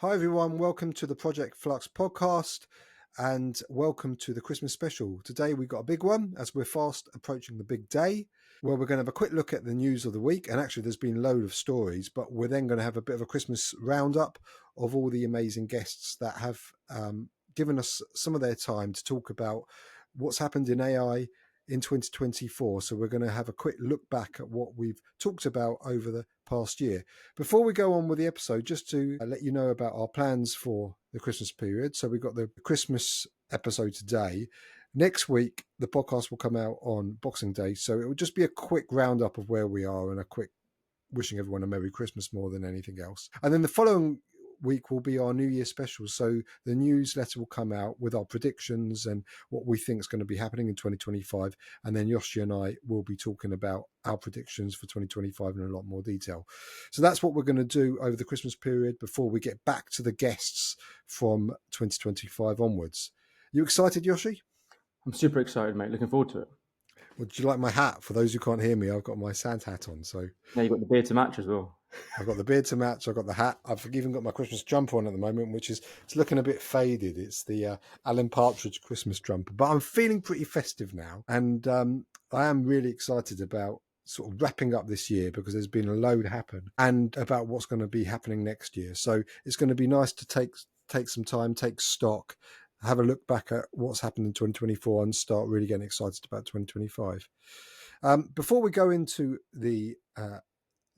Hi everyone, welcome to the Project Flux podcast and welcome to the Christmas special. Today we've got a big one as we're fast approaching the big day where we're going to have a quick look at the news of the week, and actually there's been a load of stories, but we're then going to have a bit of a Christmas roundup of all the amazing guests that have given us some of their time to talk about what's happened in AI in 2024. So we're going to have a quick look back at what we've talked about over the past year. Before we go on with the episode, just to let you know about our plans for the Christmas period. So we've got the Christmas episode today. Next week, the podcast will come out on Boxing Day. So it will just be a quick roundup of where we are and a quick wishing everyone a Merry Christmas more than anything else. And then the following week will be our New Year special. So the newsletter will come out with our predictions and what we think is going to be happening in 2025. And then Yoshi and I will be talking about our predictions for 2025 in a lot more detail. So that's what we're going to do over the Christmas period before we get back to the guests from 2025 onwards. You excited, Yoshi? I'm super excited, mate. Looking forward to it. Would you like my hat? For those who can't hear me, I've got my Santa hat on. So now you've got the beard to match as well. I've got the beard to match. I've got the hat. I've even got my Christmas jumper on at the moment, which is it's looking a bit faded. It's the Alan Partridge Christmas jumper, but I'm feeling pretty festive now, and I am really excited about sort of wrapping up this year because there's been a load happen, and about what's going to be happening next year. So it's going to be nice to take some time, take stock, have a look back at what's happened in 2024, and start really getting excited about 2025. Before we go into the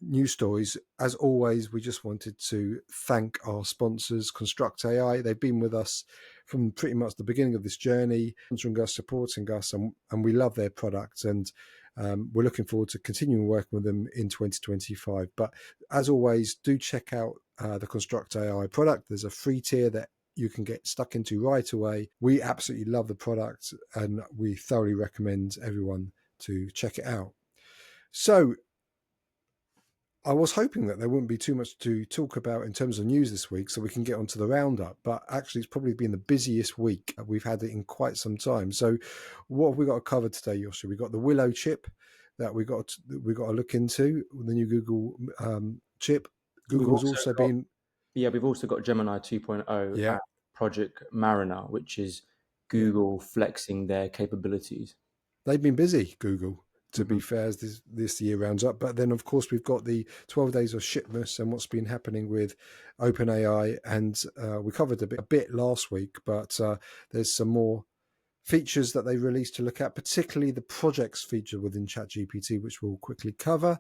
news stories, as always, we just wanted to thank our sponsors, Construct AI. They've been with us from pretty much the beginning of this journey, sponsoring us, supporting us, and we love their products, and we're looking forward to continuing working with them in 2025. But as always, do check out the Construct AI product. There's a free tier that you can get stuck into right away. We absolutely love the product and we thoroughly recommend everyone to check it out. So I was hoping that there wouldn't be too much to talk about in terms of news this week so we can get onto the roundup, but actually it's probably been the busiest week we've had it in quite some time. So what have we got to cover today, Yoshi? We've got the Willow chip that we got to look into, the new Google chip. Google's also been... Yeah, we've also got Gemini 2.0 Yeah. and Project Mariner, which is Google flexing their capabilities. They've been busy, Google, to be fair, as this year rounds up. But then, of course, we've got the 12 days of shipments and what's been happening with OpenAI. And we covered a bit last week, but there's some more features that they released to look at, particularly the projects feature within ChatGPT, which we'll quickly cover.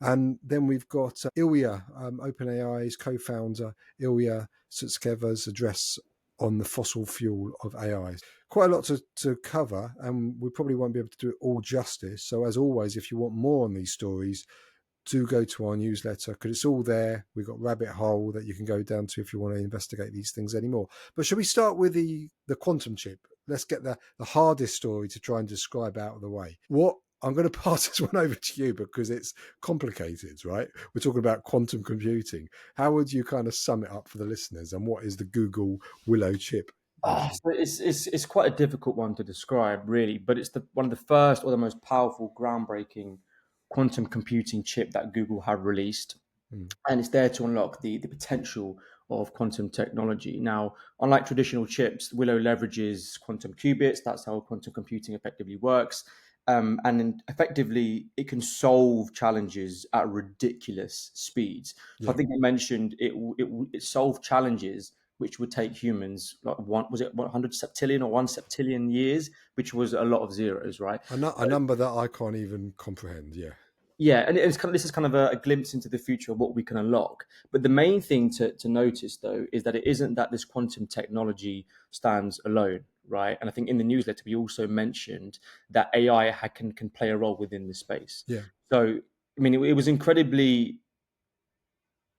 And then we've got Ilya, OpenAI's co-founder, Ilya Sutskever's address on the fossil fuel of AI. Quite a lot to cover, and we probably won't be able to do it all justice. So as always, if you want more on these stories, do go to our newsletter because it's all there. We've got rabbit hole that you can go down to if you want to investigate these things anymore. But should we start with the quantum chip? Let's get the hardest story to try and describe out of the way. I'm going to pass this one over to you because it's complicated, right? We're talking about quantum computing. How would you kind of sum it up for the listeners? And what is the Google Willow chip? So it's quite a difficult one to describe, really, but it's one of the first or the most powerful, groundbreaking quantum computing chip that Google have released. And it's there to unlock the potential of quantum technology. Now, unlike traditional chips, Willow leverages quantum qubits. That's how quantum computing effectively works. And effectively, it can solve challenges at ridiculous speeds. So I think you mentioned it solved challenges which would take humans, like 100 septillion or 1 septillion years, which was a lot of zeros, right? A number that I can't even comprehend, yeah. Yeah, and this is kind of a glimpse into the future of what we can unlock. But the main thing to notice, though, is that it isn't that this quantum technology stands alone, right? And I think in the newsletter, we also mentioned that AI can play a role within this space. Yeah. So, I mean, it was incredibly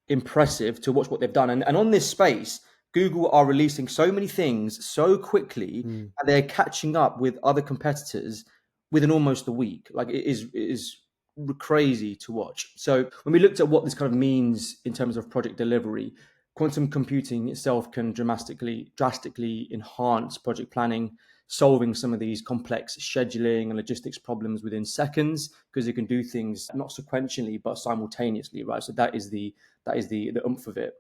impressive to watch what they've done. And on this space, Google are releasing so many things so quickly, and they're catching up with other competitors within almost a week. Like it is crazy to watch. So when we looked at what this kind of means in terms of project delivery, quantum computing itself can drastically enhance project planning, solving some of these complex scheduling and logistics problems within seconds, because it can do things not sequentially but simultaneously, right? So that is the oomph of it.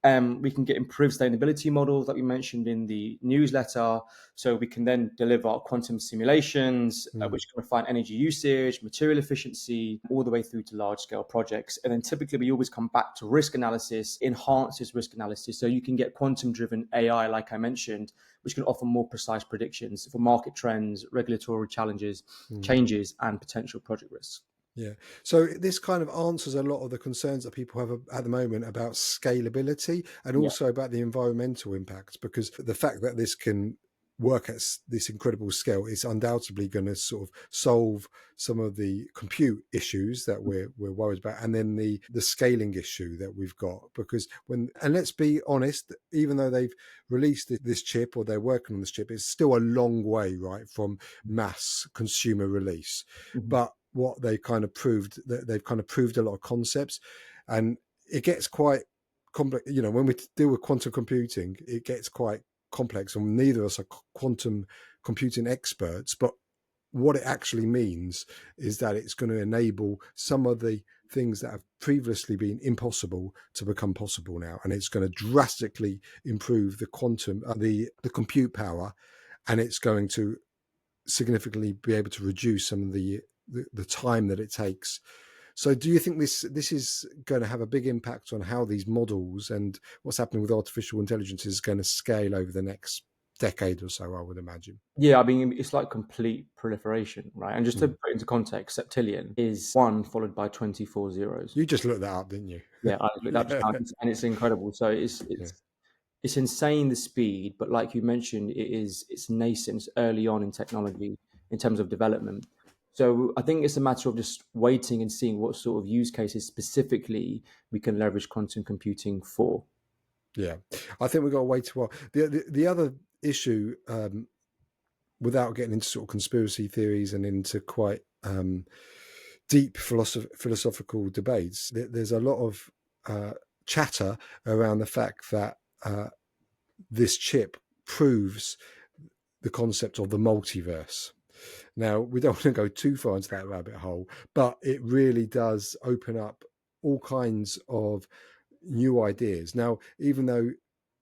We can get improved sustainability models that we mentioned in the newsletter. So we can then deliver quantum simulations, which can refine energy usage, material efficiency, all the way through to large scale projects. And then typically we always come back to risk analysis, enhances risk analysis. So you can get quantum driven AI, like I mentioned, which can offer more precise predictions for market trends, regulatory challenges, changes, and potential project risks. Yeah. So this kind of answers a lot of the concerns that people have at the moment about scalability and Yeah. also about the environmental impacts, because the fact that this can work at this incredible scale is undoubtedly going to sort of solve some of the compute issues that we're worried about, and then the scaling issue that we've got. Because and let's be honest, even though they've released this chip or they're working on this chip, it's still a long way, right, from mass consumer release. But what they kind of proved, that they've kind of proved a lot of concepts, and it gets quite complex. When we deal with quantum computing, it gets quite complex, and neither of us are quantum computing experts, but what it actually means is that it's going to enable some of the things that have previously been impossible to become possible now, and it's going to drastically improve the quantum the compute power, and it's going to significantly be able to reduce some of the time that it takes. So do you think this is going to have a big impact on how these models and what's happening with artificial intelligence is going to scale over the next decade or so, I would imagine? Yeah, I mean, it's like complete proliferation, right? And just to put into context, septillion is 1 followed by 24 zeros. You just looked that up, didn't you? Yeah, I looked that up, and it's incredible. So Yeah. it's insane, the speed, but like you mentioned, it's nascent, it's early on in technology in terms of development. So I think it's a matter of just waiting and seeing what sort of use cases specifically we can leverage quantum computing for. Yeah, I think we've got to wait a while. The other issue, without getting into sort of conspiracy theories and into quite deep philosophical debates, there's a lot of chatter around the fact that this chip proves the concept of the multiverse. Now, we don't want to go too far into that rabbit hole, but it really does open up all kinds of new ideas. Now, even though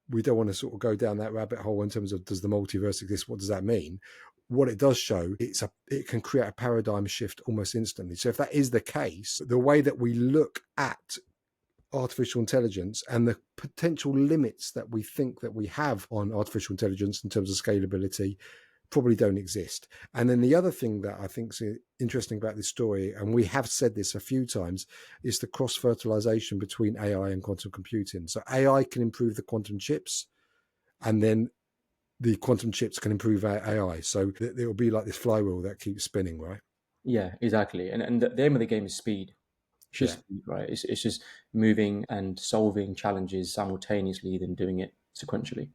we don't want to sort of go down that rabbit hole in terms of does the multiverse exist, what does that mean? What it does show, it can create a paradigm shift almost instantly. So if that is the case, the way that we look at artificial intelligence and the potential limits that we think that we have on artificial intelligence in terms of scalability probably don't exist. And then the other thing that I think is interesting about this story, and we have said this a few times, is the cross-fertilization between AI and quantum computing. So AI can improve the quantum chips, and then the quantum chips can improve AI. So it will be like this flywheel that keeps spinning, right? Yeah, exactly. And the aim of the game is speed. It's just Yeah. speed, right? It's just moving and solving challenges simultaneously than doing it sequentially.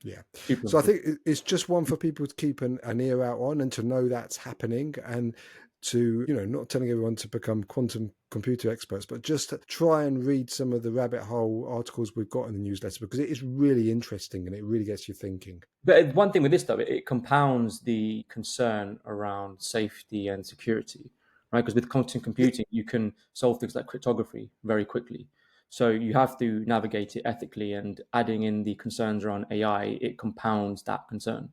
Yeah. Super So I important. think it's just one for people to keep an ear out on and to know that's happening, and to, not telling everyone to become quantum computer experts, but just to try and read some of the rabbit hole articles we've got in the newsletter, because it is really interesting and it really gets you thinking. But one thing with this, though, it compounds the concern around safety and security, right? Because with quantum computing, you can solve things like cryptography very quickly. So you have to navigate it ethically, and adding in the concerns around AI, it compounds that concern.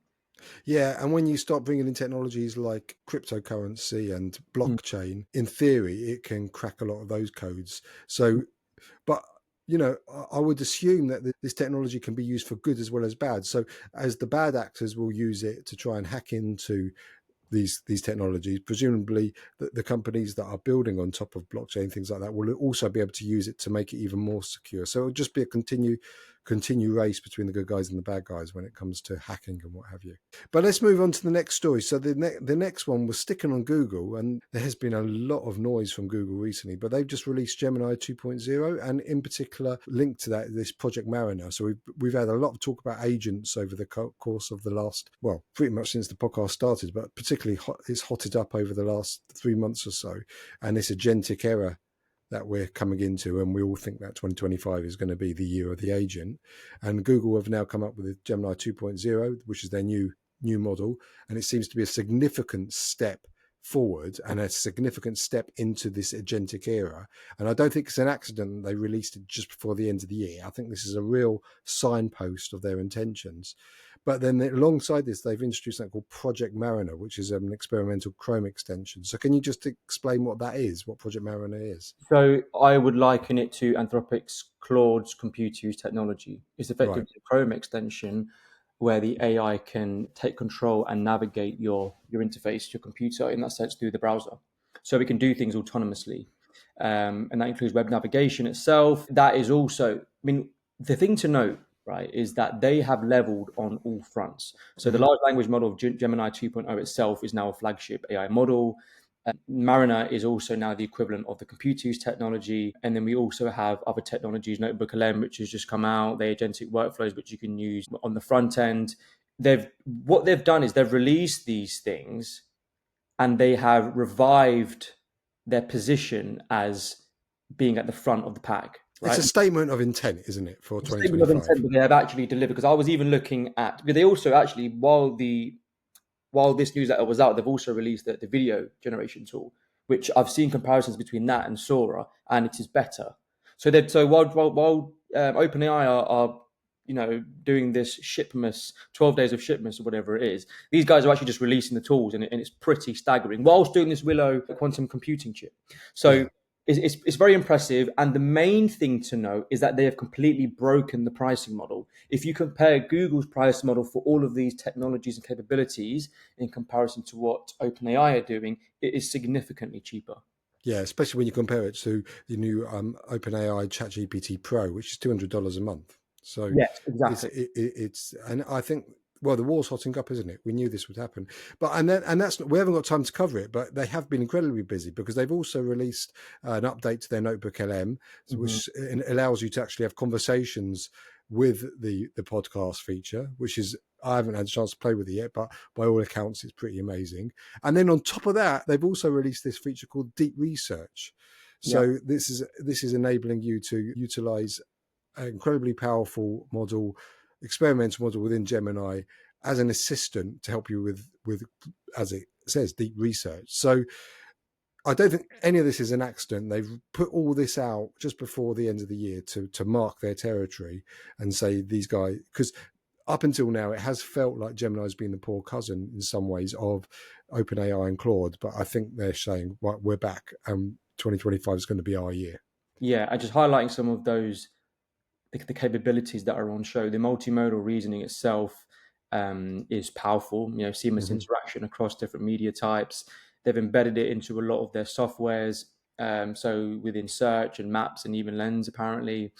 Yeah, and when you start bringing in technologies like cryptocurrency and Mm. blockchain, in theory, it can crack a lot of those codes. So, but I would assume that this technology can be used for good as well as bad. So, as the bad actors will use it to try and hack into these technologies, presumably the companies that are building on top of blockchain, things like that, will also be able to use it to make it even more secure. So it'll just be a continue race between the good guys and the bad guys when it comes to hacking and what have you. But let's move on to the next story. So the next one was sticking on Google, and there has been a lot of noise from Google recently, but they've just released Gemini 2.0, and in particular linked to that, this Project Mariner. So we've had a lot of talk about agents over the course of the last, well, pretty much since the podcast started, but particularly it's hotted up over the last 3 months or so, and this agentic era that we're coming into, and we all think that 2025 is going to be the year of the agent. And Google have now come up with Gemini 2.0, which is their new model, and it seems to be a significant step forward and a significant step into this agentic era. And I don't think it's an accident that they released it just before the end of the year. I think this is a real signpost of their intentions. But then alongside this, they've introduced something called Project Mariner, which is an experimental Chrome extension. So can you just explain what that is, what Project Mariner is? So I would liken it to Anthropic's Claude's computer use technology. It's effectively Right. a Chrome extension where the AI can take control and navigate your interface, your computer, in that sense, through the browser. So we can do things autonomously. And that includes web navigation itself. That is also, I mean, the thing to note, right, is that they have leveled on all fronts. So the large language model of Gemini 2.0 itself is now a flagship AI model. Mariner is also now the equivalent of the computer use technology. And then we also have other technologies, Notebook LM, which has just come out, the agentic workflows, which you can use on the front end. What they've done is they've released these things and they have revived their position as being at the front of the pack. Right? It's a statement of intent, isn't it, for It's a statement of 2025? intent that they have actually delivered. Because I was even looking at, because they also actually, while this newsletter was out, they've also released the video generation tool, which I've seen comparisons between that and Sora, and it is better. So while OpenAI are doing this shipmas, 12 days of shipmas or whatever it is, these guys are actually just releasing the tools, and it's pretty staggering whilst doing this Willow quantum computing chip. So Yeah. it's very impressive. And the main thing to note is that they have completely broken the pricing model. If you compare Google's price model for all of these technologies and capabilities in comparison to what OpenAI are doing, it is significantly cheaper. Yeah, especially when you compare it to the new OpenAI ChatGPT Pro, which is $200 a month. So Yes, exactly. it's and I think, well, the war's hotting up, isn't it? We knew this would happen, but and that's, we haven't got time to cover it. But they have been incredibly busy because they've also released an update to their Notebook LM, which allows you to actually have conversations with the podcast feature, which is, I haven't had a chance to play with it yet, but by all accounts, it's pretty amazing. And then on top of that, they've also released this feature called Deep Research. So this is enabling you to utilize an incredibly powerful model, experimental model within Gemini as an assistant to help you with, as it says, deep research. So I don't think any of this is an accident. They've put all this out just before the end of the year to mark their territory and say these guys, because up until now, it has felt like Gemini's been the poor cousin in some ways of OpenAI and Claude, but I think they're saying, well, we're back and 2025 is going to be our year. Yeah, and just highlighting some of those, the capabilities that are on show. The multimodal reasoning itself is powerful, seamless interaction across different media types. They've embedded it into a lot of their softwares. So within search and maps and even Lens, apparently.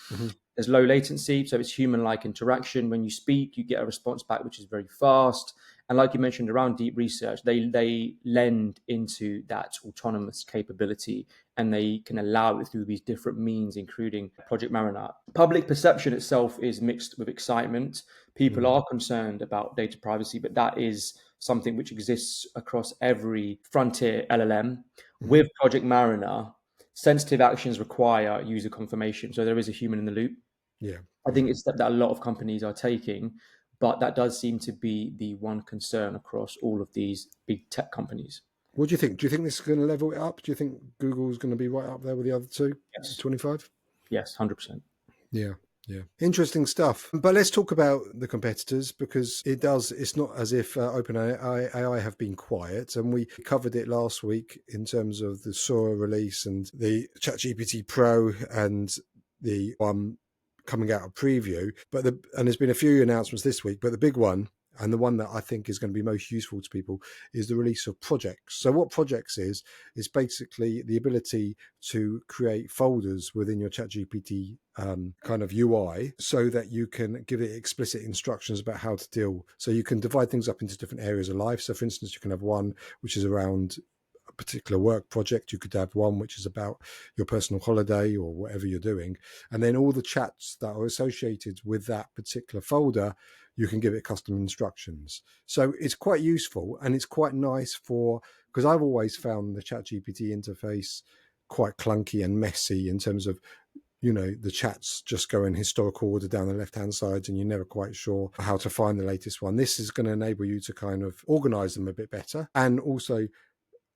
There's low latency, so it's human-like interaction. When you speak, you get a response back, which is very fast. And like you mentioned around deep research, they lend into that autonomous capability, and they can allow it through these different means, including Project Mariner. Public perception itself is mixed with excitement. People are concerned about data privacy, but that is something which exists across every frontier LLM. With Project Mariner, sensitive actions require user confirmation. So there is a human in the loop. Yeah. I think it's that a lot of companies are taking, but that does seem to be the one concern across all of these big tech companies. What do you think? Do you think this is going to level it up? Do you think Google's going to be right up there with the other two? Yes. 25? Yes, 100%. Yeah. Yeah. Interesting stuff. But let's talk about the competitors, because it's not as if OpenAI have been quiet. And we covered it last week in terms of the Sora release and the ChatGPT Pro and the one coming out of preview. And there's been a few announcements this week, but the big one, and the one that I think is going to be most useful to people, is the release of projects. So what projects is basically the ability to create folders within your ChatGPT kind of UI, so that you can give it explicit instructions about how to deal. So you can divide things up into different areas of life. So for instance, you can have one which is around a particular work project. You could have one which is about your personal holiday or whatever you're doing. And then all the chats that are associated with that particular folder, you can give it custom instructions. So it's quite useful, and it's quite nice because I've always found the ChatGPT interface quite clunky and messy in terms of, the chats just go in historical order down the left-hand side, and you're never quite sure how to find the latest one. This is going to enable you to kind of organize them a bit better, and also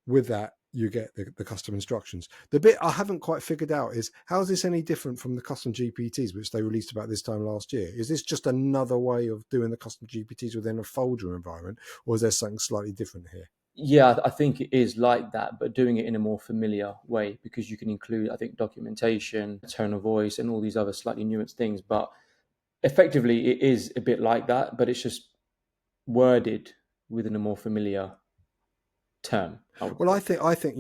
with that, you get the custom instructions. The bit I haven't quite figured out is, how is this any different from the custom GPTs, which they released about this time last year? Is this just another way of doing the custom GPTs within a folder environment, or is there something slightly different here? Yeah, I think it is like that, but doing it in a more familiar way, because you can include, I think, documentation, tone of voice, and all these other slightly nuanced things. But effectively, it is a bit like that, but it's just worded within a more familiar term, I would Well, say. I think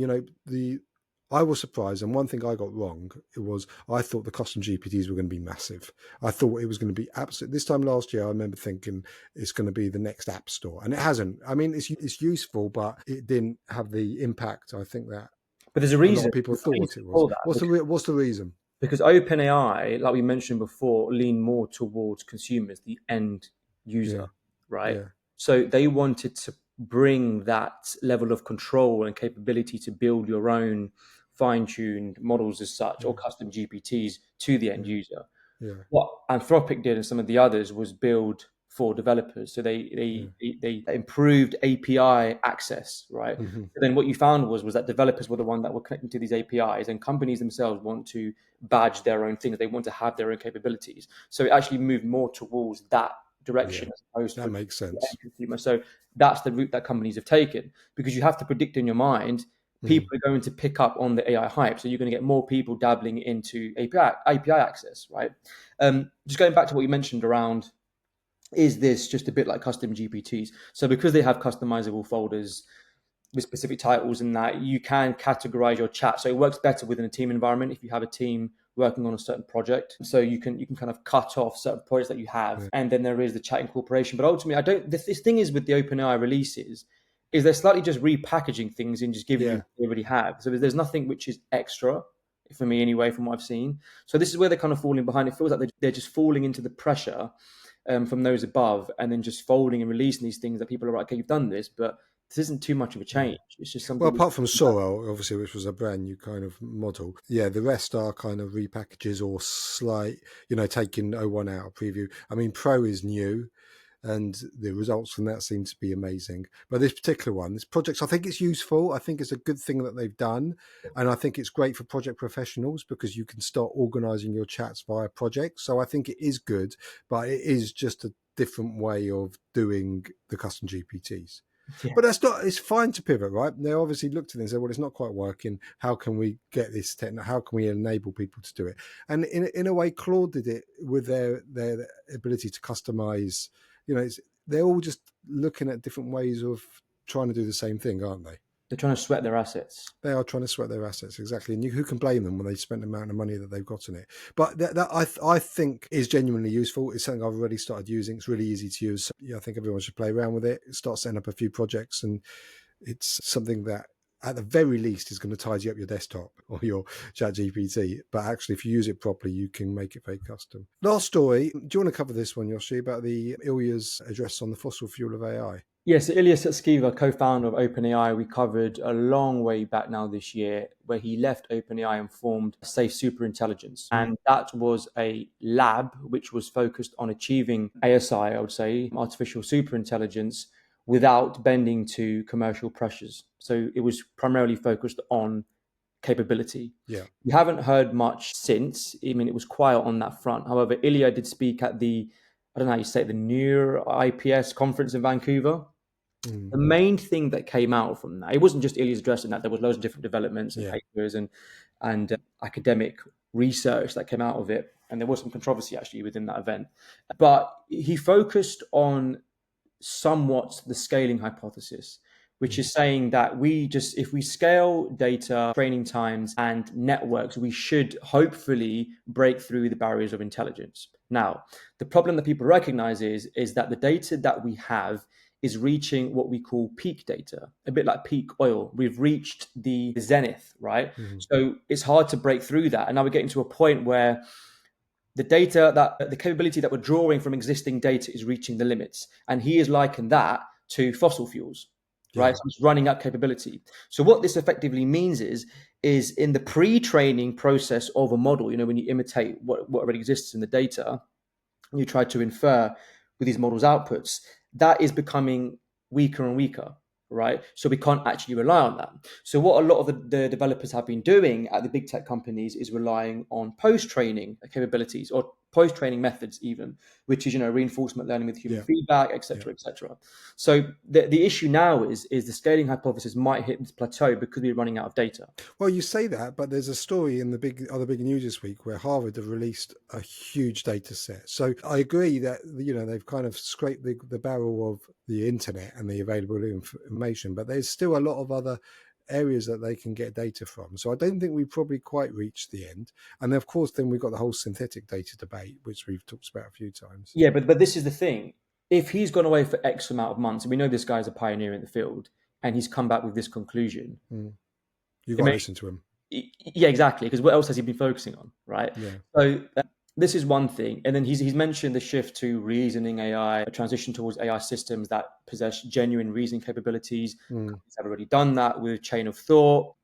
I was surprised, and one thing I got wrong, it was, I thought the custom GPTs were going to be massive. I thought it was going to be absolute. This time last year, I remember thinking it's going to be the next app store, and it hasn't. I mean, it's useful, but it didn't have the impact I think that But there's a a lot reason, of people thought it was. for that, What's the reason? because OpenAI, like we mentioned before, lean more towards consumers, the end user, Yeah, right? yeah, So they wanted to bring that level of control and capability to build your own fine-tuned models as such, yeah, or custom GPTs to the end yeah, user. yeah, What Anthropic did and some of the others was build for developers. So yeah. they improved API access, right? Mm-hmm. But then what you found was that developers were the one that were connecting to these APIs, and companies themselves want to badge their own things. They want to have their own capabilities. So it actually moved more towards that Yeah, direction as opposed that to makes the sense. end consumer. So that's the route that companies have taken, because you have to predict in your mind Mm. people are going to pick up on the AI hype. So you're going to get more people dabbling into API access, right? Just going back to what you mentioned around, is this just a bit like custom GPTs? So because they have customizable folders with specific titles and that, you can categorize your chat. So it works better within a team environment if you have a team working on a certain project. So you can kind of cut off certain projects that you have, Yeah. and then there is the chat incorporation. But ultimately, I don't. This thing is with the OpenAI releases, is they're slightly just repackaging things and just giving you Yeah. what they already have. So there's nothing which is extra for me anyway, from what I've seen. So this is where they're kind of falling behind. It feels like they're just falling into the pressure from those above, and then just folding and releasing these things that people are like, okay, you've done this, but this isn't too much of a Yeah. change. It's just Well, something. apart from Sorrel, obviously, which was a brand new kind of model, yeah, the rest are kind of repackages or slight, taking O1 out of preview. I mean, Pro is new, and the results from that seem to be amazing. But this particular one, this project, I think it's useful. I think it's a good thing that they've done, and I think it's great for project professionals because you can start organizing your chats via projects. So I think it is good, but it is just a different way of doing the custom GPTs. Yeah. But that's not. It's fine to pivot, right? They obviously looked at it and said, "Well, it's not quite working. How can we get this How can we enable people to do it?" And in a way, Claude did it with their ability to customize. They're all just looking at different ways of trying to do the same thing, aren't they? They're trying to sweat their assets. They are trying to sweat their assets, exactly. And who can blame them when they spent the amount of money that they've got in it? But that I think is genuinely useful. It's something I've already started using. It's really easy to use. Yeah, I think everyone should play around with it. Start setting up a few projects, and it's something that at the very least is going to tidy up your desktop or your chat GPT. But actually, if you use it properly, you can make it very custom. Last story. Do you want to cover this one, Yoshi, about the Ilya's address on the fossil fuel of AI? Yeah, so Ilya Sutskever, co-founder of OpenAI, we covered a long way back now this year, where he left OpenAI and formed Safe Superintelligence. And that was a lab which was focused on achieving ASI, I would say, artificial superintelligence, without bending to commercial pressures. So it was primarily focused on capability. Yeah. We haven't heard much since. I mean, it was quiet on that front. However, Ilya did speak at I don't know how you say it, the Near IPS conference in Vancouver. The main thing that came out from that, it wasn't just Ilya's address in that, there was loads of different developments and papers and academic research that came out of it. And there was some controversy actually within that event. But he focused on somewhat the scaling hypothesis, which is saying that if we scale data, training times, and networks, we should hopefully break through the barriers of intelligence. Now, the problem that people recognize is that the data that we have is reaching what we call peak data, a bit like peak oil. We've reached the zenith, right? So it's hard to break through that. And now we're getting to a point where the capability that we're drawing from existing data is reaching the limits. And he is likened that to fossil fuels, right? So it's running out capability. So what this effectively means is in the pre-training process of a model, when you imitate what already exists in the data, and you try to infer with these models' outputs, that is becoming weaker and weaker. right? So we can't actually rely on that. So what a lot of the developers have been doing at the big tech companies is relying on post-training capabilities or post-training methods even, which is, reinforcement learning with human feedback, et cetera, et cetera. So the issue now is the scaling hypothesis might hit this plateau because we're running out of data. Well, you say that, but there's a story in the other big news this week where Harvard have released a huge data set. So I agree that, they've kind of scraped the barrel of the internet and the available information, but there's still a lot of other areas that they can get data from. So I don't think we've probably quite reached the end. And of course, then we've got the whole synthetic data debate, which we've talked about a few times. Yeah, but this is the thing. If he's gone away for X amount of months, and we know this guy's a pioneer in the field, and he's come back with this conclusion. You've got to listen to him. Yeah, exactly. Because what else has he been focusing on, right? Yeah. So this is one thing. And then he's mentioned the shift to reasoning AI, a transition towards AI systems that possess genuine reasoning capabilities. He's already done that with chain of thought.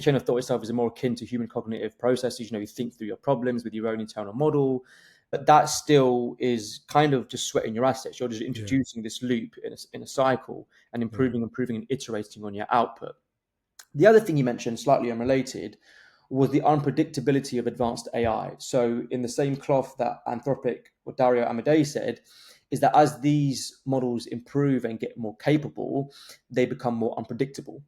Chain of thought itself is more akin to human cognitive processes. You think through your problems with your own internal model. But that still is kind of just sweating your assets. You're just introducing this loop in a cycle and improving and iterating on your output. The other thing you mentioned, slightly unrelated, was the unpredictability of advanced AI. So in the same cloth that Anthropic or Dario Amodei said, is that as these models improve and get more capable, they become more unpredictable.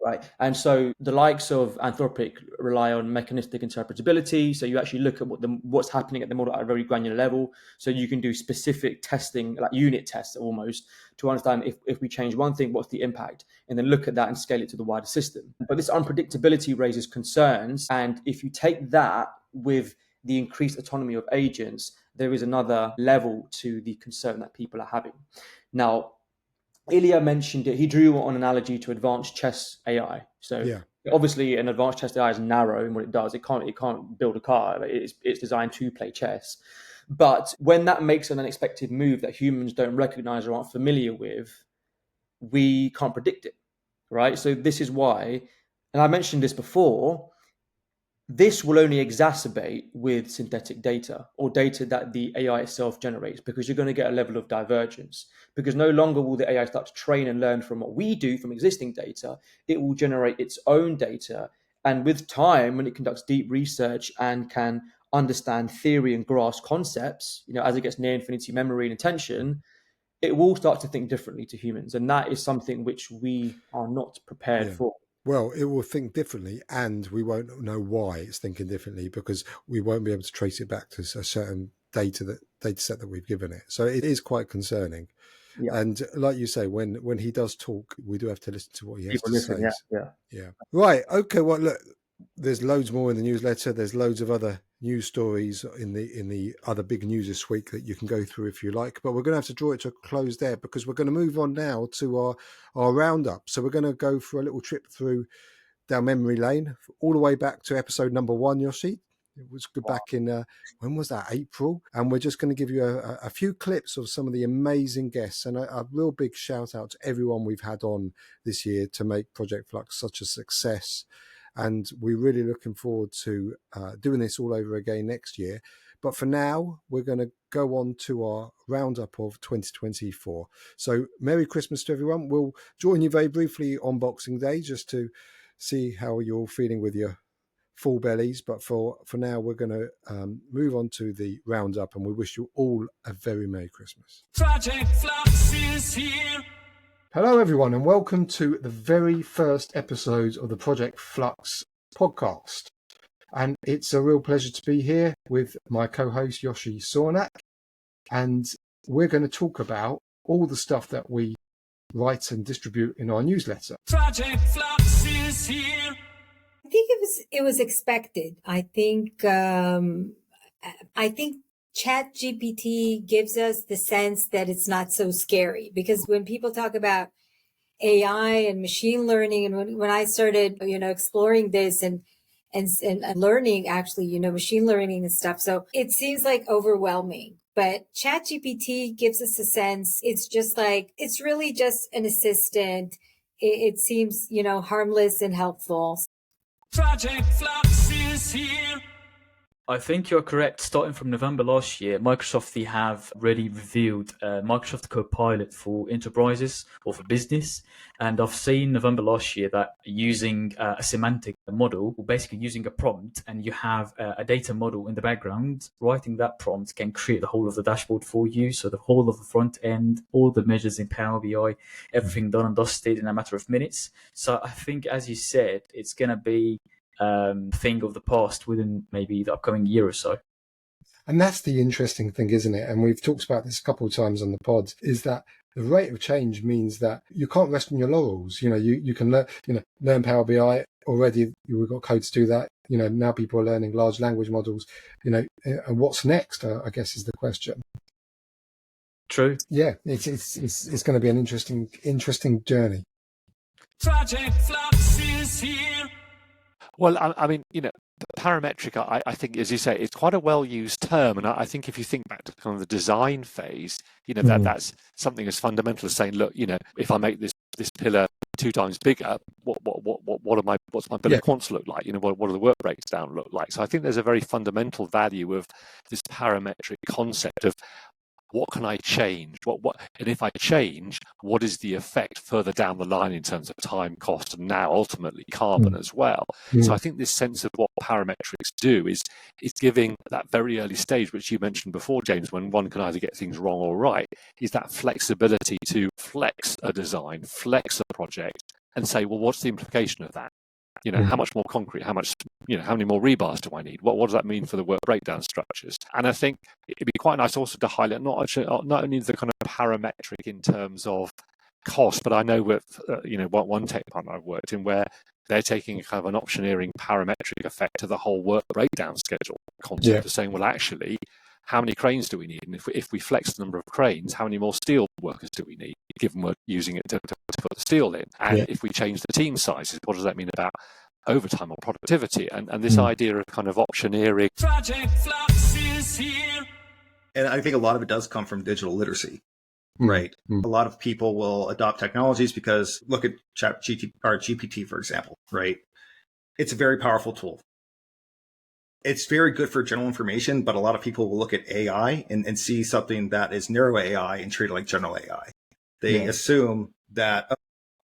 Right. And so the likes of Anthropic rely on mechanistic interpretability. So you actually look at what's happening at the model at a very granular level. So you can do specific testing, like unit tests almost, to understand if we change one thing, what's the impact, and then look at that and scale it to the wider system. But this unpredictability raises concerns. And if you take that with the increased autonomy of agents, there is another level to the concern that people are having. Now, Ilya mentioned it. He drew on an analogy to advanced chess AI. So obviously, an advanced chess AI is narrow in what it does. It can't build a car. It's designed to play chess. But when that makes an unexpected move that humans don't recognize or aren't familiar with, we can't predict it, right? So this is why, and I mentioned this before, this will only exacerbate with synthetic data or data that the AI itself generates, because you're going to get a level of divergence, because no longer will the AI start to train and learn from what we do from existing data. It will generate its own data. And with time, when it conducts deep research and can understand theory and grasp concepts, as it gets near infinity memory and attention, it will start to think differently to humans. And that is something which we are not prepared for. Well, it will think differently, and we won't know why it's thinking differently, because we won't be able to trace it back to a certain data set that we've given it. So it is quite concerning. Yeah. And like you say, when he does talk, we do have to listen to what he has to say. Yeah. Right. Okay. Well, look, there's loads more in the newsletter. There's loads of other news stories in the other big news this week that you can go through if you like. But we're going to have to draw it to a close there, because we're going to move on now to our roundup. So we're going to go for a little trip down memory lane all the way back to episode number 1, Yoshi. It was good back in, when was that? April. And we're just going to give you a few clips of some of the amazing guests, and a real big shout out to everyone we've had on this year to make Project Flux such a success. And we're really looking forward to doing this all over again next year. But for now, we're going to go on to our roundup of 2024. So Merry Christmas to everyone. We'll join you very briefly on Boxing Day just to see how you're all feeling with your full bellies. But for now, we're going to move on to the roundup, and we wish you all a very Merry Christmas. Project Flux is here. Hello, everyone, and welcome to the very first episode of the Project Flux podcast. And it's a real pleasure to be here with my co-host, Yoshi Soornack. And we're going to talk about all the stuff that we write and distribute in our newsletter. Project Flux is here. I think it was expected. I think ChatGPT gives us the sense that it's not so scary, because when people talk about AI and machine learning, and when I started, exploring this and learning actually, machine learning and stuff, so it seems like overwhelming. But ChatGPT gives us a sense. It's just like, it's really just an assistant. It seems, harmless and helpful. Project Flux is here. I think you're correct. Starting from November last year, Microsoft, they have already revealed Microsoft Copilot for enterprises or for business. And I've seen November last year that using a semantic model, or basically using a prompt, and you have a data model in the background, writing that prompt can create the whole of the dashboard for you. So the whole of the front end, all the measures in Power BI, everything done and dusted in a matter of minutes. So I think, as you said, it's going to be thing of the past within maybe the upcoming year or so. And that's the interesting thing, isn't it? And we've talked about this a couple of times on the pod, is that the rate of change means that you can't rest on your laurels. You can learn Power BI already. We've got code to do that. Now people are learning large language models, and what's next, I guess, is the question. True. Yeah, it's going to be an interesting journey. Project Flux is here. Well, I mean, parametric, I think, as you say, it's quite a well-used term. And I think if you think back to kind of the design phase, that's something as fundamental as saying, look, if I make this pillar 2 times bigger, what's my bill of quants look like? What do the work breakdown look like? So I think there's a very fundamental value of this parametric concept of what can I change? And if I change, what is the effect further down the line in terms of time, cost, and now ultimately carbon as well? So I think this sense of what parametrics do is giving that very early stage, which you mentioned before, James, when one can either get things wrong or right, is that flexibility to flex a design, flex a project, and say, well, what's the implication of that? How much more concrete, how many more rebars do I need? What does that mean for the work breakdown structures? And I think it'd be quite nice also to highlight not only the kind of parametric in terms of cost, but I know with one tech partner I've worked in where they're taking kind of an optioneering parametric effect to the whole work breakdown schedule concept of saying, well, actually, how many cranes do we need? And if we flex the number of cranes, how many more steel workers do we need, given we're using it to put the steel in? And if we change the team sizes, what does that mean about overtime or productivity? And this idea of kind of optioneering. Project Flux is here. And I think a lot of it does come from digital literacy, right? A lot of people will adopt technologies because look at GPT, for example, right? It's a very powerful tool. It's very good for general information, but a lot of people will look at AI and see something that is narrow AI and treat it like general AI. They assume that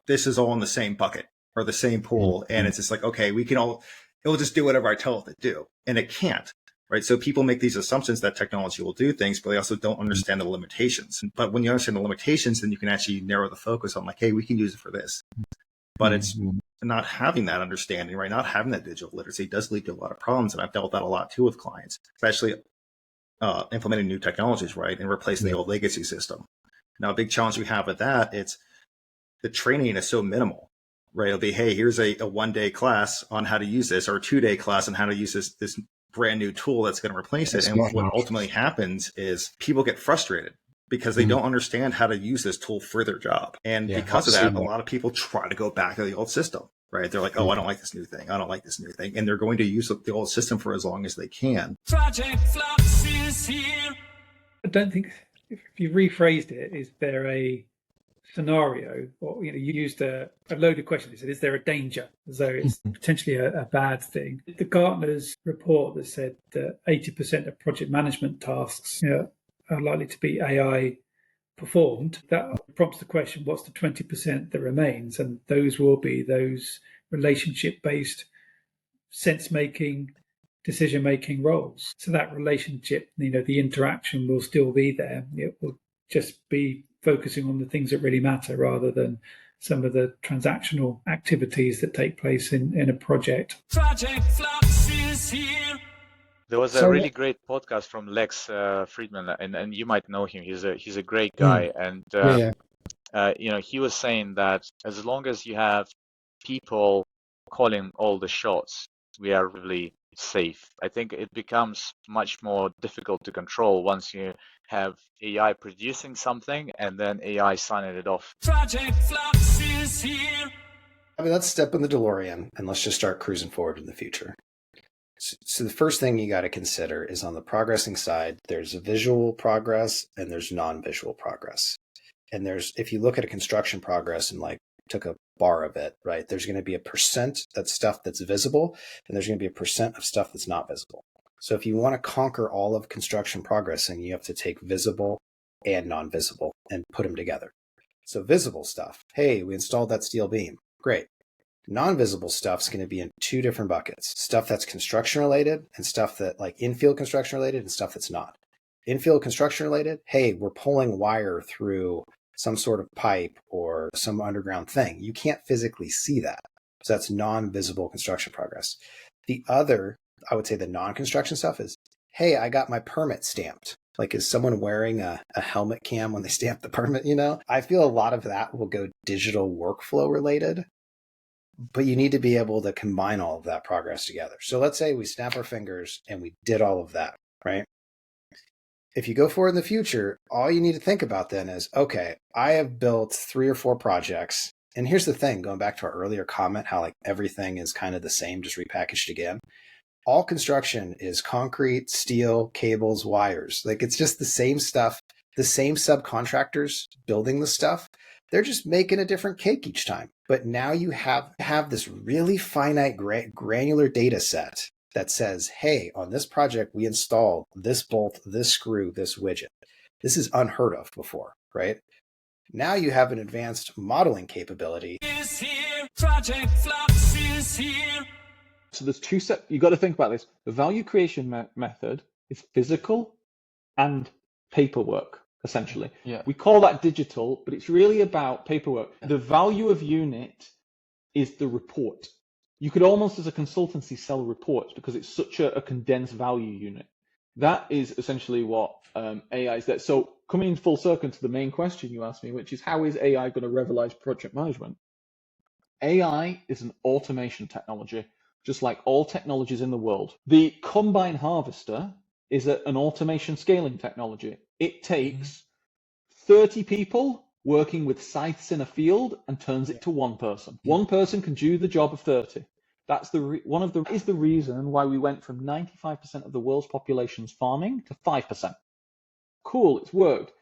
this is all in the same bucket or the same pool. And it's just like, okay, it will just do whatever I tell it to do. And it can't, right? So people make these assumptions that technology will do things, but they also don't understand the limitations. But when you understand the limitations, then you can actually narrow the focus on like, hey, we can use it for this. But it's not having that understanding, right? Not having that digital literacy does lead to a lot of problems. And I've dealt with that a lot too with clients, especially implementing new technologies, right? And replacing the old legacy system. Now, a big challenge we have with that, it's the training is so minimal, right? It'll be, hey, here's a 1-day class on how to use this or a 2-day class on how to use this brand new tool that's going to replace it. And what ultimately happens is people get frustrated because they don't understand how to use this tool for their job. And because of that, a lot of people try to go back to the old system, right? They're like, oh, I don't like this new thing. I don't like this new thing. And they're going to use the old system for as long as they can. Project Flux is here. I don't think, if you rephrased it, is there a scenario, or you used a loaded question. You said, is there a danger? As though it's potentially a bad thing. The Gartner's report that said that 80% of project management tasks are likely to be AI performed, that prompts the question, what's the 20% that remains? And those will be those relationship-based sense-making, decision-making roles. So that relationship, the interaction will still be there. It will just be focusing on the things that really matter rather than some of the transactional activities that take place in a project. Project Flux is here. There was a really great podcast from Lex Friedman, and you might know him. He's a great guy, and he was saying that as long as you have people calling all the shots, we are really safe. I think it becomes much more difficult to control once you have AI producing something and then AI signing it off. Project Flux is here. I mean, let's step in the DeLorean and let's just start cruising forward in the future. So the first thing you got to consider is on the progressing side, there's a visual progress and there's non-visual progress. And if you look at a construction progress and took a bar of it, right, there's going to be a percent that's stuff that's visible and there's going to be a percent of stuff that's not visible. So if you want to conquer all of construction progressing, you have to take visible and non-visible and put them together. So visible stuff, hey, we installed that steel beam. Great. Non-visible stuff is going to be in two different buckets. Stuff that's construction related and stuff that like infield construction related and stuff that's not. Infield construction related, hey, we're pulling wire through some sort of pipe or some underground thing. You can't physically see that. So that's non-visible construction progress. The other, I would say the non-construction stuff is, hey, I got my permit stamped. Like, is someone wearing a helmet cam when they stamp the permit, you know? I feel a lot of that will go digital workflow related, but you need to be able to combine all of that progress together. So let's say we snap our fingers and we did all of that, right? If you go forward in the future, all you need to think about then is, okay, I have built 3 or 4 projects. And here's the thing, going back to our earlier comment, how like everything is kind of the same, just repackaged again. All construction is concrete, steel, cables, wires. Like it's just the same stuff, the same subcontractors building the stuff. They're just making a different cake each time. But now you have this really finite granular data set that says, hey, on this project, we installed this bolt, this screw, this widget. This is unheard of before, right? Now you have an advanced modeling capability. Project Flux is here. So there's two sets. You got to think about this. The value creation method is physical and paperwork, essentially. Yeah. We call that digital, but it's really about paperwork. The value of unit is the report. You could almost, as a consultancy, sell reports because it's such a condensed value unit. That is essentially what AI is there. So coming full circle to the main question you asked me, which is how is AI going to revolutionize project management? AI is an automation technology, just like all technologies in the world. The combine harvester is an automation scaling technology. It takes 30 people working with scythes in a field and turns it to one person. One person can do the job of 30. That's the reason why we went from 95% of the world's population's farming to 5%. Cool, it's worked.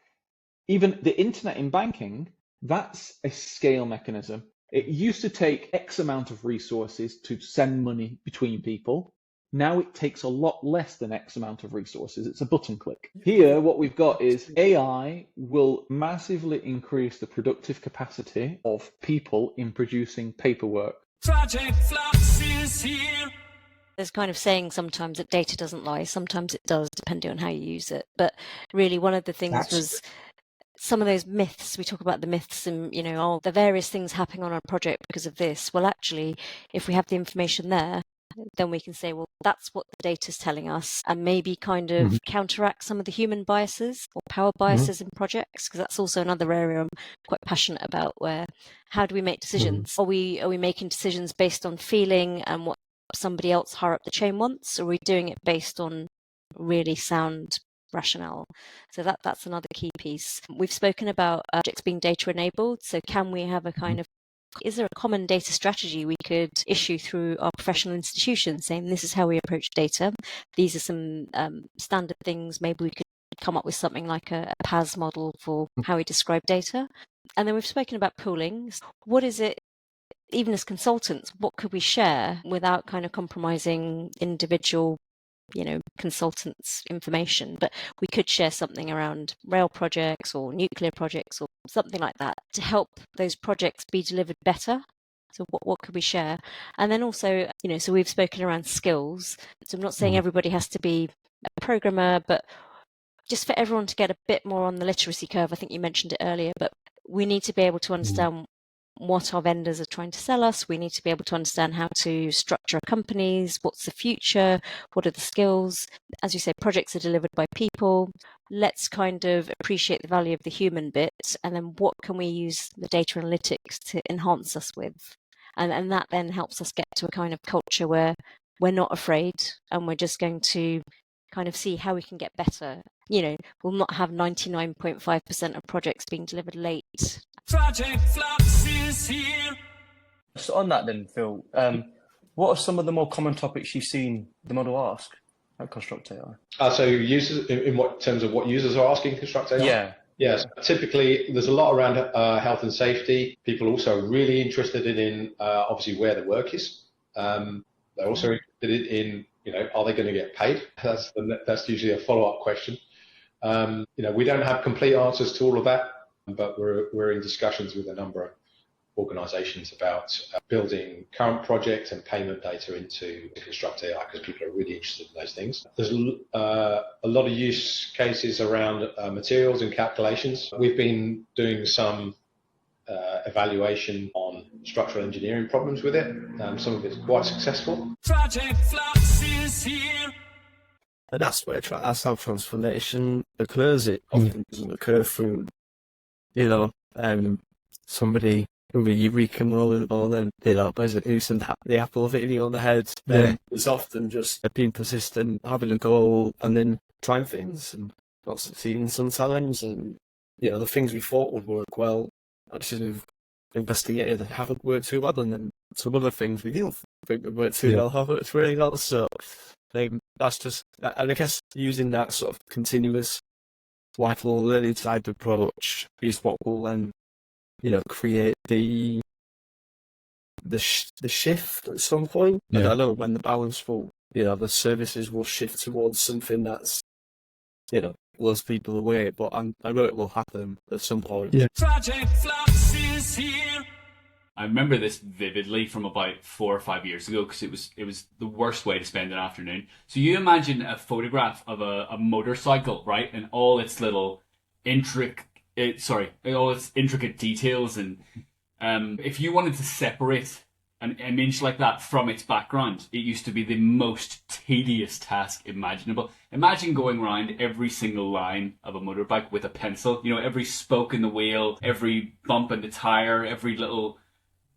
Even the internet in banking, that's a scale mechanism. It used to take X amount of resources to send money between people. Now it takes a lot less than X amount of resources. It's a button click. Here, what we've got is AI will massively increase the productive capacity of people in producing paperwork. Project Flux is here. There's kind of saying sometimes that data doesn't lie. Sometimes it does, depending on how you use it. But really, one of the things was some of those myths. We talk about the myths and, you know, the various things happening on our project because of this. Well, actually, if we have the information there, then we can say, well, that's what the data's telling us, and maybe kind of counteract some of the human biases or power biases in projects, because that's also another area I'm quite passionate about, where how do we make decisions? Are we making decisions based on feeling and what somebody else higher up the chain wants, or are we doing it based on really sound rationale? So that's another key piece. We've spoken about projects being data enabled. So can we have a kind of, is there a common data strategy we could issue through our professional institutions saying this is how we approach data? These are some standard things. Maybe we could come up with something like a PAS model for how we describe data. And then we've spoken about pooling. What is it, even as consultants, what could we share without kind of compromising individual, you know, consultants' information? But we could share something around rail projects or nuclear projects or something like that to help those projects be delivered better. So what could we share? And then also, you know, so we've spoken around skills. So I'm not saying everybody has to be a programmer, but just for everyone to get a bit more on the literacy curve. I think you mentioned it earlier, but we need to be able to understand what our vendors are trying to sell us. We need to be able to understand how to structure our companies. What's the future? What are the skills? As you say, projects are delivered by people. Let's kind of appreciate the value of the human bit. And then what can we use the data analytics to enhance us with? And that then helps us get to a kind of culture where we're not afraid and we're just going to kind of see how we can get better. You know, we'll not have 99.5% of projects being delivered late. Project Flux is here. So on that then, Phil, what are some of the more common topics you've seen the model ask at Construct AI? So users, in what terms of what users are asking Construct AI? Yeah. Yes, typically there's a lot around health and safety. People also really interested in obviously where the work is. They're also interested in are they going to get paid? That's usually a follow-up question. We don't have complete answers to all of that, but we're in discussions with a number of organizations about building current project and payment data into Construct AI, because people are really interested in those things. There's a lot of use cases around materials and calculations. We've been doing some evaluation on structural engineering problems with it. Some of it's quite successful. Project Flux is here. And that's how transformation occurs. It often doesn't occur through, somebody really recommending or then using the apple of hitting on the head. It's often just being persistent, having a goal, and then trying things and not succeeding sometimes. And the things we thought would work well, actually we've investigated that haven't worked too well, and then some other things we didn't think would work too well have worked really well. So that's just, and I guess using that sort of continuous lifelong learning type approach is what will then create the shift at some point. I don't know when the balance will, the services will shift towards something that's, blows people away, but I know it will happen at some point. Project Flux is here. I remember this vividly from about 4 or 5 years ago, because it was the worst way to spend an afternoon. So you imagine a photograph of a motorcycle, right, and all its little intricate details, and if you wanted to separate an image like that from its background, it used to be the most tedious task imaginable. Imagine going around every single line of a motorbike with a pencil, every spoke in the wheel, every bump in the tire, every little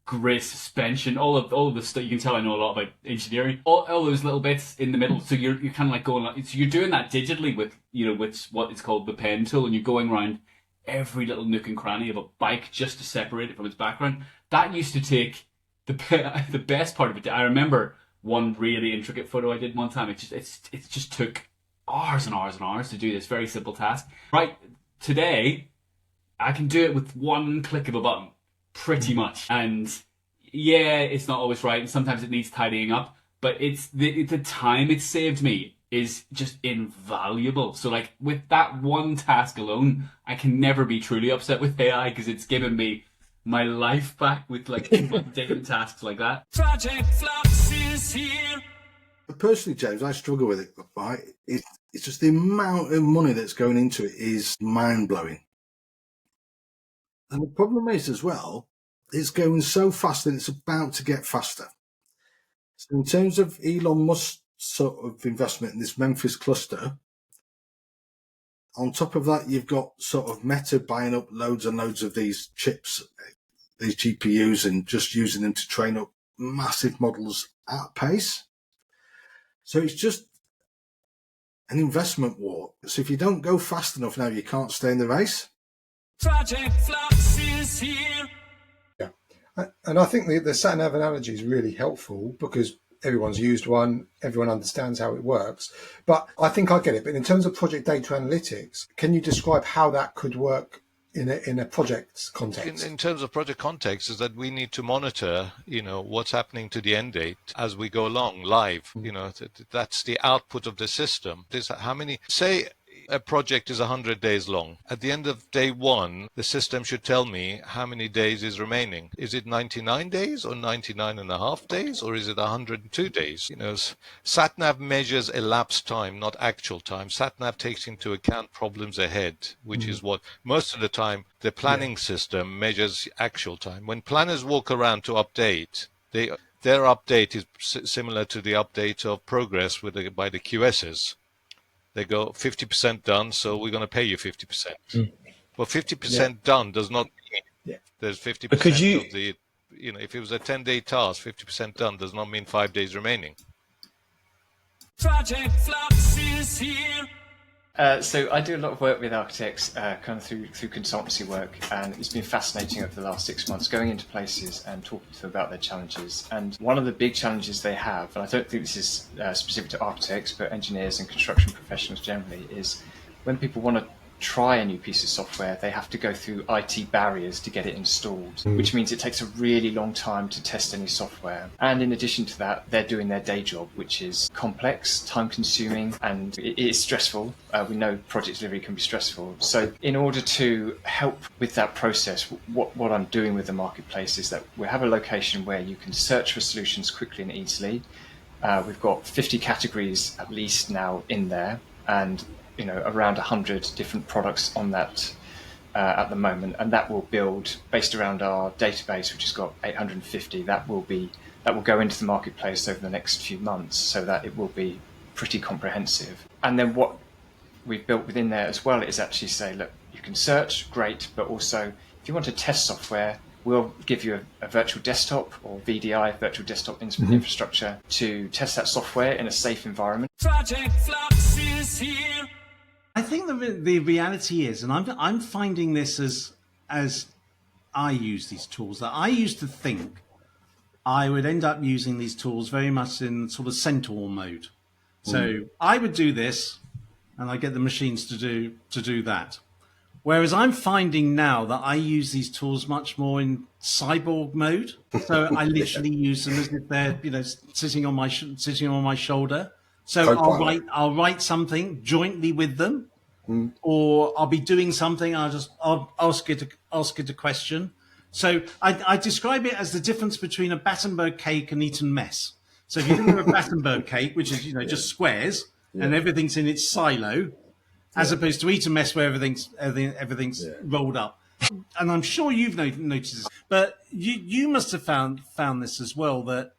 grid suspension, all of the stuff. You can tell I know a lot about engineering. All those little bits in the middle. So you're kind of like going, so you're doing that digitally with with what is called the pen tool, and you're going around every little nook and cranny of a bike just to separate it from its background. That used to take the best part of it. I remember one really intricate photo I did one time. It just took hours and hours and hours to do this very simple task. Right today, I can do it with one click of a button, pretty much. And it's not always right, and sometimes it needs tidying up. But it's the time it saved me is just invaluable. So like with that one task alone, I can never be truly upset with AI, because it's given me my life back with like mundane tasks like that. Project Flux is here. But personally, James, I struggle with it. Right? It's just the amount of money that's going into it is mind-blowing. And the problem is as well, it's going so fast and it's about to get faster. So in terms of Elon Musk's sort of investment in this Memphis cluster, on top of that, you've got sort of Meta buying up loads and loads of these chips, these GPUs, and just using them to train up massive models at pace. So it's just an investment war. So if you don't go fast enough now, you can't stay in the race. Project Flux is here. Yeah. And I think the sat-nav analogy is really helpful, because everyone's used one, everyone understands how it works. But I think I get it. But in terms of project data analytics, can you describe how that could work in a project context? In terms of project context, is that we need to monitor, what's happening to the end date as we go along live. That's the output of the system. How many, say a project is 100 days long. At the end of day one, the system should tell me how many days is remaining. Is it 99 days or 99 and a half days, or is it 102 days? SatNav measures elapsed time, not actual time. SatNav takes into account problems ahead, which is what most of the time the planning system measures actual time. When planners walk around to update, their update is similar to the update of progress by the QSs. They go 50% done, so we're going to pay you 50%. Well, 50% done does not mean there's 50% of the, if it was a 10-day task, 50% done does not mean 5 days remaining. Project Flux is here. So I do a lot of work with architects, kind of through consultancy work, and it's been fascinating over the last 6 months going into places and talking to them about their challenges. And one of the big challenges they have, and I don't think this is specific to architects, but engineers and construction professionals generally, is when people want to try a new piece of software, they have to go through IT barriers to get it installed, which means it takes a really long time to test any software. And in addition to that, they're doing their day job, which is complex, time-consuming, and it is stressful. We know project delivery can be stressful. So in order to help with that process, what I'm doing with the marketplace is that we have a location where you can search for solutions quickly and easily. We've got 50 categories at least now in there, and around 100 different products on that at the moment, and that will build based around our database, which has got 850. That will go into the marketplace over the next few months, so that it will be pretty comprehensive. And then what we've built within there as well is actually say, look, you can search, great, but also if you want to test software, we'll give you a virtual desktop or VDI, virtual desktop infrastructure, to test that software in a safe environment. Project Flux is here. I think the reality is, and I'm finding this as I use these tools, that I used to think I would end up using these tools very much in sort of centaur mode. So I would do this, and I get the machines to do that. Whereas I'm finding now that I use these tools much more in cyborg mode. So I literally use them as if they're sitting on my shoulder. So I'll write something jointly with them, or I'll be doing something. I'll ask it a question. So I describe it as the difference between a Battenberg cake and Eton mess. So if you think of a Battenberg cake, which is just squares and everything's in its silo, as opposed to Eton mess where everything's rolled up. And I'm sure you've noticed this, but you must have found this as well, that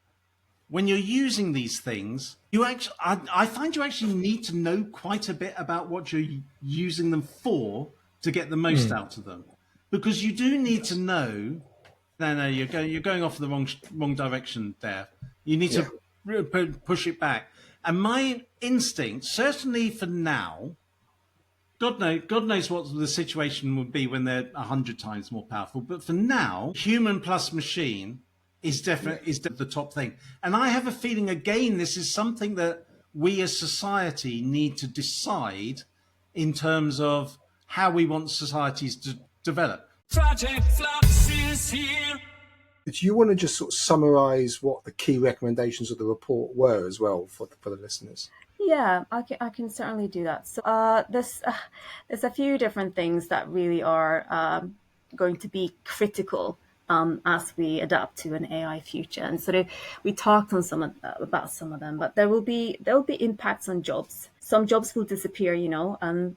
when you're using these things, I find you actually need to know quite a bit about what you're using them for to get the most out of them, because you do need to know. No, you're going off in the wrong direction there. You need to push it back. And my instinct, certainly for now, God knows what the situation would be when they're 100 times more powerful. But for now, human plus machine is definitely the top thing. And I have a feeling, again, this is something that we as society need to decide in terms of how we want societies to develop. Project Flux is here. Do you want to just sort of summarize what the key recommendations of the report were as well for the listeners? Yeah, I can certainly do that. So there's a few different things that really are going to be critical as we adapt to an AI future. And sort of we talked on about some of them, but there will be impacts on jobs. Some jobs will disappear,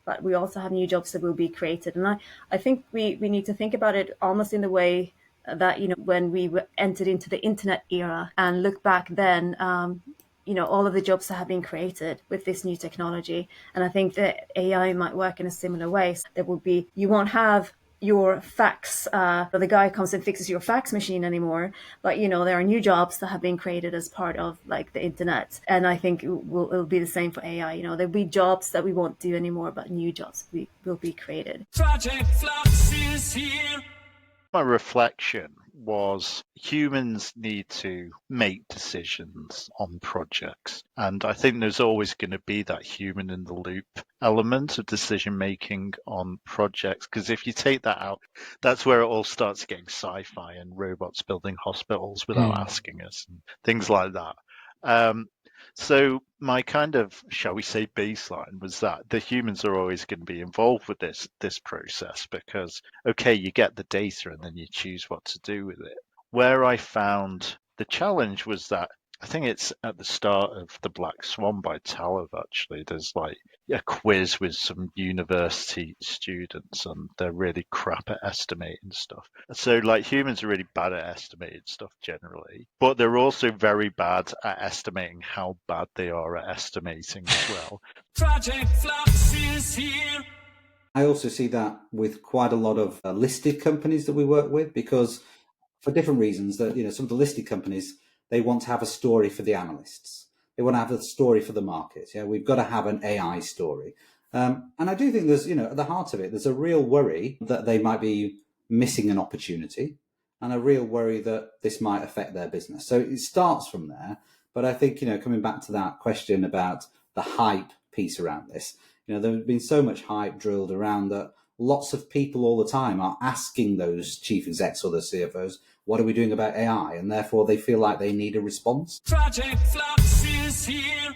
but we also have new jobs that will be created. And I think we need to think about it almost in the way that, when we entered into the internet era and look back then, all of the jobs that have been created with this new technology. And I think that AI might work in a similar way. So there will be, you won't have your fax, the guy comes and fixes your fax machine anymore. But, there are new jobs that have been created as part of the internet. And I think it'll be the same for AI. There'll be jobs that we won't do anymore, but new jobs will be created. Project Flux is here. My reflection was humans need to make decisions on projects. And I think there's always going to be that human in the loop element of decision making on projects. Because if you take that out, that's where it all starts getting sci-fi and robots building hospitals without asking us and things like that. So my kind of, shall we say, baseline was that the humans are always going to be involved with this process because, okay, you get the data and then you choose what to do with it. Where I found the challenge was that I think it's at the start of The Black Swan by Taleb, actually. There's like a quiz with some university students and they're really crap at estimating stuff. So like humans are really bad at estimating stuff generally, but they're also very bad at estimating how bad they are at estimating as well. Project Flux is here. I also see that with quite a lot of listed companies that we work with, because for different reasons that, some of the listed companies, they want to have a story for the analysts. They want to have a story for the market. Yeah, we've got to have an AI story. And I do think there's, at the heart of it, there's a real worry that they might be missing an opportunity and a real worry that this might affect their business. So it starts from there. But I think, coming back to that question about the hype piece around this, There's been so much hype drilled around that lots of people all the time are asking those chief execs or the CFOs, what are we doing about AI? And therefore they feel like they need a response. Project Flux is here.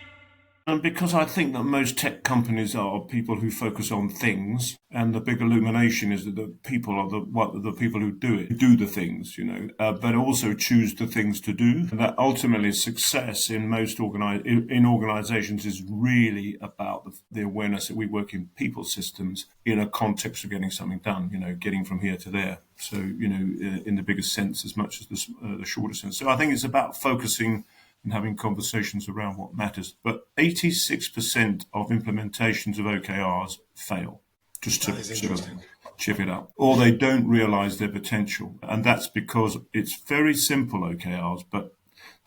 And because I think that most tech companies are people who focus on things, and the big illumination is that the people are the people who do the things, but also choose the things to do. And that ultimately success in most organizations is really about the awareness that we work in people systems in a context of getting something done, getting from here to there. So, in the biggest sense as much as the shorter sense. So I think it's about focusing and having conversations around what matters. But 86% of implementations of OKRs fail, just to sort of chip it up. Or they don't realize their potential. And that's because it's very simple OKRs, but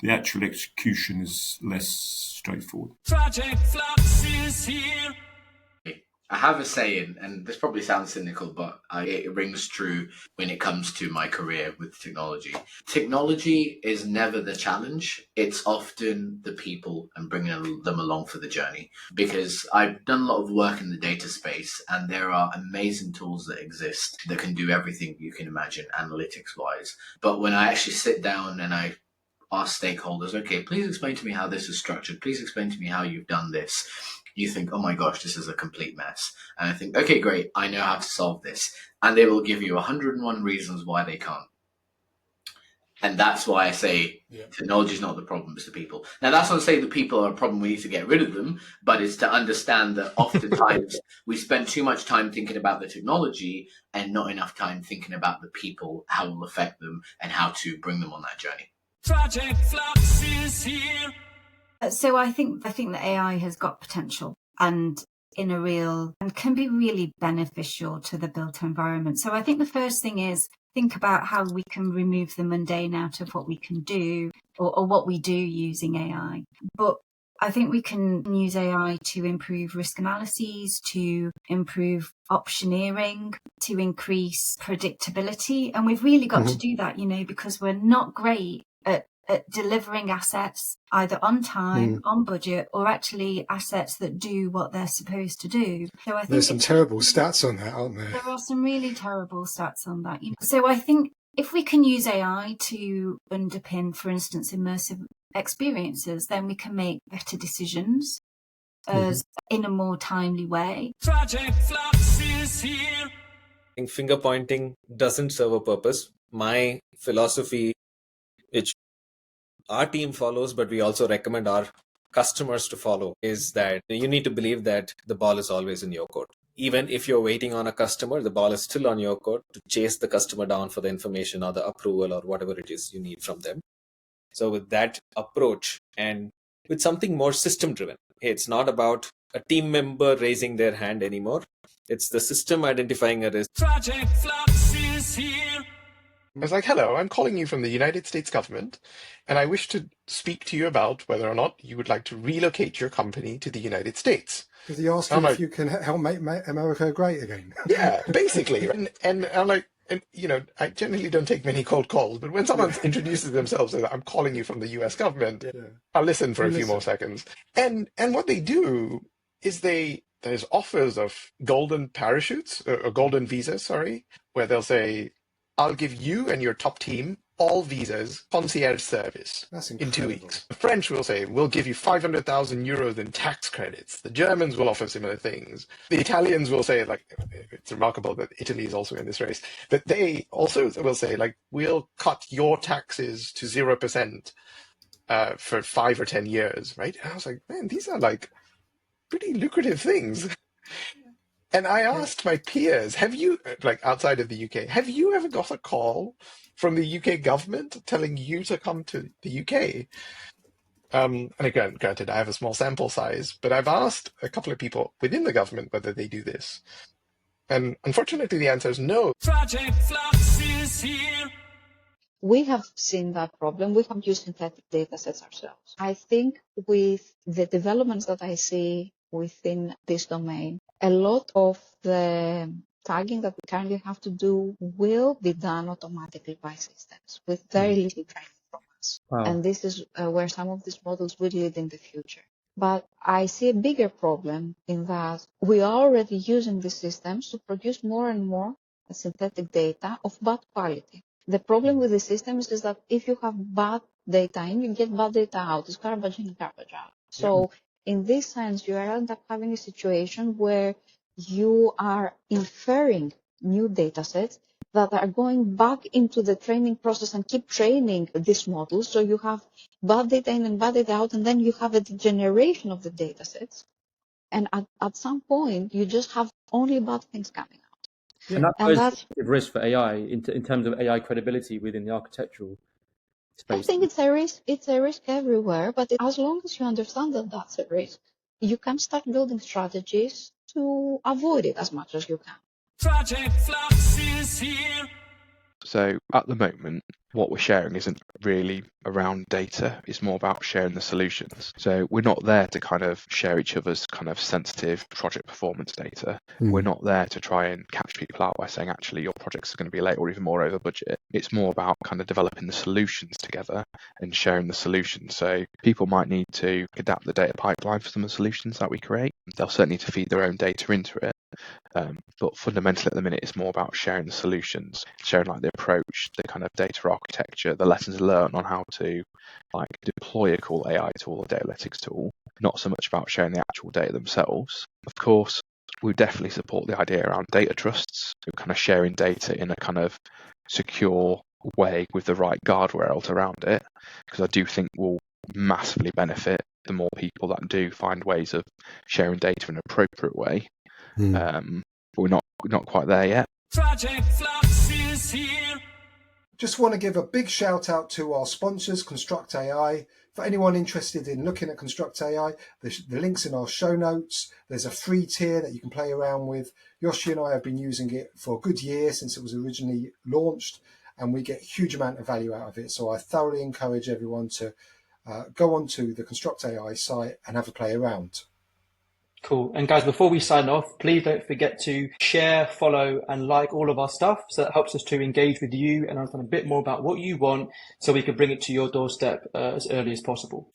the actual execution is less straightforward. Project Flux is here. I have a saying, and this probably sounds cynical, but it rings true when it comes to my career with technology. Technology is never the challenge. It's often the people and bringing them along for the journey. Because I've done a lot of work in the data space, and there are amazing tools that exist that can do everything you can imagine analytics-wise. But when I actually sit down and I ask stakeholders, okay, please explain to me how this is structured. Please explain to me how you've done this. You think, oh my gosh, this is a complete mess. And I think, okay, great, I know how to solve this. And they will give you 101 reasons why they can't. And that's why I say technology is not the problem, it's the people. Now, that's not to say the people are a problem, we need to get rid of them, but it's to understand that oftentimes we spend too much time thinking about the technology and not enough time thinking about the people, how it will affect them, and how to bring them on that journey. Project Flux is here. So I think that AI has got potential and can be really beneficial to the built environment. So I think the first thing is think about how we can remove the mundane out of what we can do or what we do using AI. But I think we can use AI to improve risk analyses, to improve optioneering, to increase predictability. And we've really got to do that, because we're not great at delivering assets either on time, on budget, or actually assets that do what they're supposed to do. So I think there's some terrible stats on that, aren't there? There are some really terrible stats on that. So I think if we can use AI to underpin, for instance, immersive experiences, then we can make better decisions in a more timely way. Project Flux is here. Finger pointing doesn't serve a purpose. My philosophy, which our team follows, but we also recommend our customers to follow, is that you need to believe that the ball is always in your court. Even if you're waiting on a customer, the ball is still on your court to chase the customer down for the information or the approval or whatever it is you need from them. So with that approach and with something more system driven, it's not about a team member raising their hand anymore. It's the system identifying a risk. Project Flux is here. I was like, hello, I'm calling you from the United States government, and I wish to speak to you about whether or not you would like to relocate your company to the United States. Because he asked him if you can help make America great again. Yeah, basically. And I'm like, I generally don't take many cold calls, but when someone introduces themselves as I'm calling you from the US government, I'll listen for a few more seconds. And what they do is there's offers of golden parachutes, or golden visas, where they'll say, I'll give you and your top team all visas, concierge service in 2 weeks. The French will say, we'll give you 500,000 euros in tax credits. The Germans will offer similar things. The Italians will say, it's remarkable that Italy is also in this race, but they also will say, we'll cut your taxes to 0% for 5 or 10 years, right? And I was like, man, these are pretty lucrative things. And I asked my peers, have you, outside of the UK, have you ever got a call from the UK government telling you to come to the UK? And again, granted, I have a small sample size, but I've asked a couple of people within the government whether they do this. And unfortunately, the answer is no. Project Flux is here. We have seen that problem. We have used synthetic data sets ourselves. I think with the developments that I see within this domain, a lot of the tagging that we currently have to do will be done automatically by systems with very little training from us. Wow. And this is where some of these models will lead in the future. But I see a bigger problem in that we are already using these systems to produce more and more synthetic data of bad quality. The problem with the systems is that if you have bad data in, you get bad data out. It's garbage in, garbage out. So in this sense, you end up having a situation where you are inferring new data sets that are going back into the training process and keep training these models. So you have bad data in and bad data out, and then you have a degeneration of the data sets. And at some point, you just have only bad things coming out. And that And poses a risk for AI in terms of AI credibility within the architectural space. I think it's a risk. It's a risk everywhere, but as long as you understand that that's a risk, you can start building strategies to avoid it as much as you can. Project Flux is here. So at the moment, what we're sharing isn't really around data. It's more about sharing the solutions. So we're not there to kind of share each other's kind of sensitive project performance data. We're not there to try and catch people out by saying, actually, your projects are going to be late or even more over budget. It's more about kind of developing the solutions together and sharing the solutions. So people might need to adapt the data pipeline for some of the solutions that we create. They'll certainly need to feed their own data into it. But fundamentally at the minute, it's more about sharing the solutions, sharing like the approach, the kind of data architecture, the lessons learned on how to like deploy a cool AI tool or data analytics tool, not so much about sharing the actual data themselves. Of course, we definitely support the idea around data trusts, so kind of sharing data in a kind of secure way with the right guardrails around it, because I do think we'll massively benefit the more people that do find ways of sharing data in an appropriate way. But we're not quite there yet. Project Flux is here. Just want to give a big shout out to our sponsors, Construct AI. For anyone interested in looking at Construct AI, the link's in our show notes. There's a free tier that you can play around with. Yoshi and I have been using it for a good year since it was originally launched, and we get a huge amount of value out of it. So I thoroughly encourage everyone to go onto the Construct AI site and have a play around. Cool. And guys, before we sign off, please don't forget to share, follow, and like all of our stuff. So that helps us to engage with you and understand a bit more about what you want so we can bring it to your doorstep as early as possible.